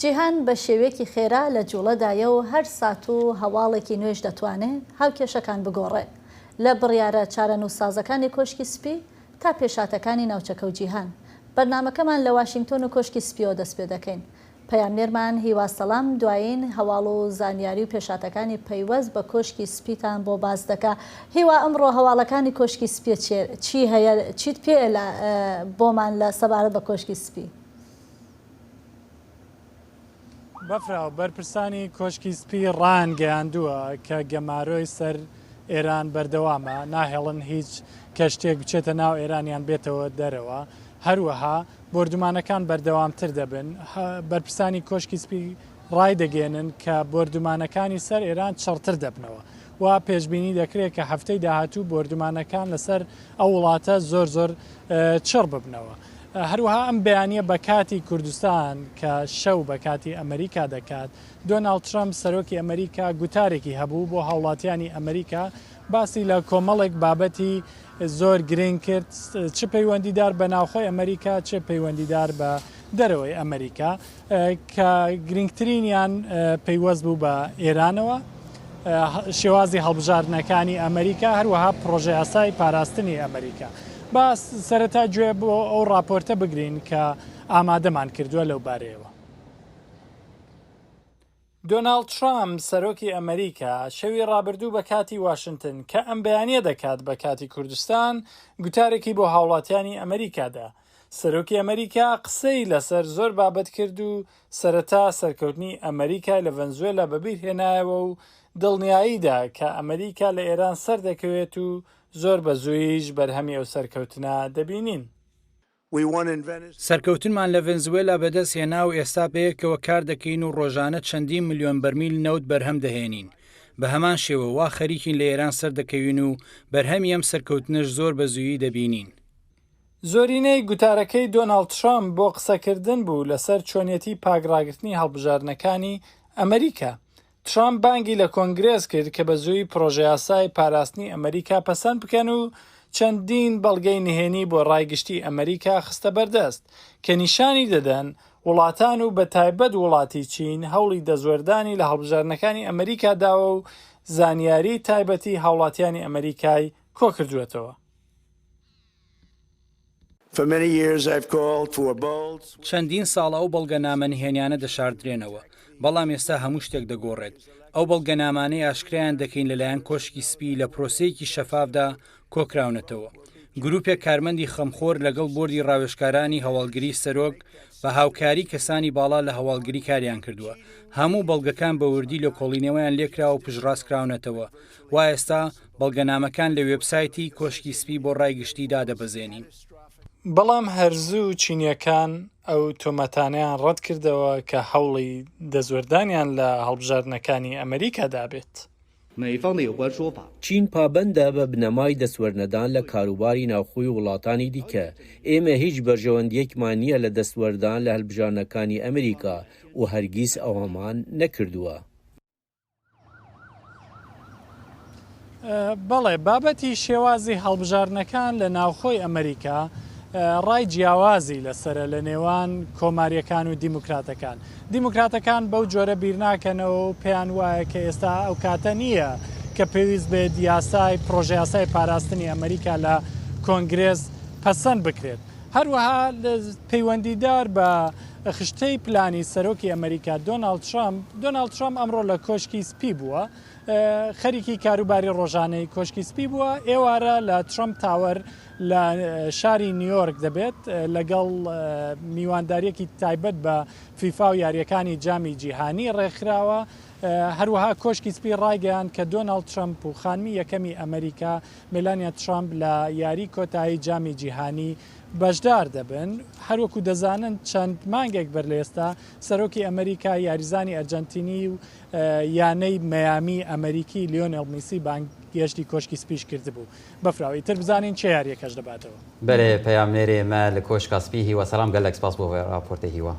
جیهان بە شێوەیەکی خێرا لە جوڵەدایە و هەر سات و هەواڵێکی نوێژ دەتوانێت هاوکێشەکان بگۆڕێ لە بڕیارە چارەنووسسازەکانی کۆشکی سپی تا پێشاتەکانی ناوچەکە و جیهان. بەرنامەکەمان لە واشنگتۆن و کۆشکی سپیەوە دەست پێ دەکەین. پەیامنێرمان هیوا سەڵام دوایین هەواڵ و زانیاری و پێشاتەکانی پەیوەست بە کۆشکی سپیتان بۆ باز دەکا. هیوا ئەمڕۆ هەواڵەکانی کۆشکی سپی چی هەیە چیت پێ بۆمان لە سەبارەت بە کۆشکی سپی؟ بەفراو بەرپرسانی کۆشکی سپی ڕانگەیاندووە کە گەمارۆی سەر ئێران بەردەوامە، ناهێڵن هیچ کەشتێک بچێتە ناو ئێرانیان بێتەوە دەرەوە. هەروەها بردومانەکان بەردەوامتر دەبن. بەرپرسانی کۆشکی سپی ڕای دەگەێنن کە بردومانەکانی سەر ئێران چڕتر دەبنەوە. وا پێشببینی دەکرێت کە هەفتەی داهاتوو بردومانەکان لەسەر ئەو وڵاتە زۆر چڕ ببنەوە. هەروەها ئەم بەیانیە بە کاتی کوردستان کە شەو بە کاتی ئەمریکا دەکات، دۆناڵد ترامپ سەرۆکی ئەمریکا گوتارێکی هەبوو بۆ هاوڵاتیانی ئەمریکا، باسی لە کۆمەڵێک بابەتی زۆر گرنگ کرد، چ پەیوەندیدار بە ناوخۆی ئەمریکا چ پەیوەندیدار بە دەرەوەی ئەمریکا، کە گرنگترینیان پەیوەست بوو بە ئێرانەوە، شێوازی هەڵبژاردنەکانی ئەمریکا، هەروەها پرۆژە یاسای پاراستنی ئەمریکا. با سەرەتا گوێ بۆ ئەو راپۆرتە بگرین کە ئامادەمان کردووە لەو بارەیەوە. دۆناڵد ترامپ سەرۆکی ئەمریکا شەوی ڕابردوو بە کاتی واشنگتن کە ئەم بەیانیە دەکات بە کاتی کوردستان گوتارێکی بۆ هاوڵاتیانی ئەمریکادا. سەرۆکی ئەمریکا قسەی لەسەر زۆر بابەت کرد و سەرەتا سەرکەوتنی ئەمریکا لە ڤەنزوێلا بەبیر هێنایەوە و دڵنیاییدا کە ئەمریکا لە ئێران سەر دەکەوێت و زۆر بە زوویش بەرهەمی ئەو سەرکەوتنە دەبینین. سەرکەوتنمان لە ڤێنزوێلا بەدەست هێنا و ئێستا بەیەکەوە کار دەکەین و ڕۆژانە چەندین ملیۆن بەرمیل نەوت بەرهەم دەهێنین. بە هەمان شێوە وا خەریکین لە ئێران سەر دەکەوین و بەرهەمی ئەم سەرکەوتنش زۆر بە زوویی دەبینین. زۆرینەی گوتارەکەی دۆناڵد ترامپ بۆ قسەکردن بوو لەسەر چۆنیەتی پاگڕاگرتنی هەڵبژاردنەکانی ئەمریکا. ترامپ بانگی لە کۆنگرێس کرد کە بە زووی پرۆژە یاسای پاراستنی ئەمریکا پەسەند بکەن و چەندین بەڵگەی نهێنی بۆ ڕایگشتی ئەمریکا خستە بەردەست کە نیشانی دەدەن وڵاتان و بە تایبەت وڵاتی چین هەوڵی دەزوەردانی لە هەڵبژاردنەکانی ئەمریکا داوە و زانیاری تایبەتی هاوڵاتیانی ئەمریکای کۆ کردوێتەوە. چەندین ساڵە ئەو بەڵگەنامە نهێنیانە دەشاردرێنەوە، بەڵام ئێستا هەموو شتێک دەگۆڕێت. ئەو بەڵگەنامانەی ئاشکرایان دەکەین لەلایەن کۆشکی سپی لە پرۆسەیەکی شەفافدا کۆکراونەتەوە. گروپێک کارمەندی خەمخۆر لەگەڵ بۆردی ڕاوێژکارانی هەواڵگری سەرۆک بە هاوکاری کەسانی باڵا لە هەواڵگری کاریان کردووە. هەموو بەڵگەکان بە وردی لە کۆڵینەوەیان لێکرا و پشتڕاستکراونەتەوە. وا ئێستا بەڵگەنامەکان لە وێبسایتی کۆشکی سپی بۆ ڕایگشتیدا دەبەزێنین. بەڵام هەرزوو چینیەکان ئەو تۆمەتانیان ڕەت کردەوە کە هەوڵی دەزوەردانیان لە هەڵبژاردنەکانی ئەمریکا دابێت. چین پابەندە بە بنەمای دەسوەرنەدان لە کاروباری ناوخۆی وڵاتانی دیکە. ئێمە هیچ بەرژەوەندیەکمان نییە لە دەسوەردان لە هەڵبژاردنەکانی ئەمریکا و هەرگیز ئەوەمان نەکردووە. بەڵێ بابەتی شێوازی هەڵبژاردنەکان لە ناوخۆی ئەمریکا ڕای جیاوازی لەسرە لە نێوان کۆماریەکان و دیموکراتەکان. دیموکراتەکان بەو جۆرە بیرناکەنەوە و پێیان وایە کە ئێستا ئەو کاتە نییە کە پێویست بێت یاسای پرۆژە یاسای پاراستنی ئەمریکا لە کۆنگرێز پەسەند بکرێت. هەروەها پەیوەندیدار بە خشتەی پلانی سەرۆکی ئەمریکا دۆناڵد ترامپ ئەمڕۆ لە کۆشکی سپی بووە، خەریکی کاروباری ڕۆژانەی کۆشکی سپی بووە. ئێوارە لە ترامپ تاوەر لە شاری نیویۆرک دەبێت لەگەڵ میوانداریەکی تایبەت بە فیفا و یاریەکانی جامی جیهانی ڕێکخراوە. هەروەها کۆشکی سپی ڕایگەیان کە دۆناڵد ترامپ و خانمی یەکەمی ئەمریکا مێلانیا ترامپ لە یاری کۆتایی جامی جیهانی بەشدار دەبن. هەروەکو دەزانن چەند مانگێک بەر لە ئێستا سەرۆکی ئەمریکا یاریزانی ئەرجەنتینی و یانەی مەیامی ئەمریکی لیۆنێل میسی بانگێشتی کۆشکی سپیش کردبوو. بەفراوی تر بزانین چه یاریەکەش دەباتەوە. بەێ پەیامنێرێ مە لە کۆشکا سپی هیوە سەلام گەلێک سپاس بۆ راپۆرتە هیوە.